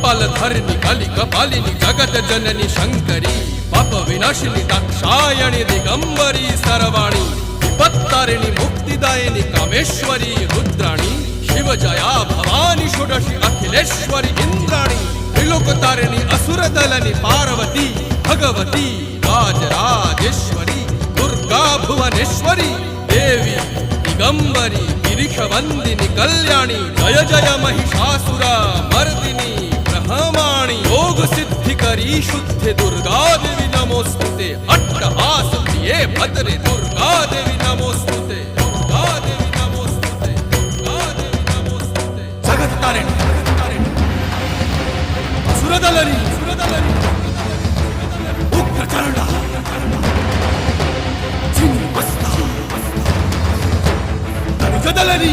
कपालधरिणि कलि कपालिनि जगत जननी शंकरी पाप विनाशिनी दाक्षायणी दिगंबरी सर्वाणी विपत्तारिणी मुक्तिदायिनी कामेश्वरी रुद्राणी शिव जया भवानी षोडशी अखिलेश्वरी इंद्राणी त्रिलोकतारिणी असुरदलनि पार्वती भगवती राजराजेश्वरी दुर्गा भुवनेश्वरी देवी दिगंबरी गिरिशवंदिनी कल्याणी जय जय महिषासुर मर्दिनी ब्रह्माणी योग सिद्धिकरी शुद्धि दुर्गा देवी नमोस्तुते अट्टहास प्रिये भद्रे दुर्गा देवी नमोस्तुते दुर्गा देवी नमोस्तुते दुर्गा देवी नमोस्तुते जगत तारिणी सुरदलनी उग्रचरणा चिन्मस्ता जदलनी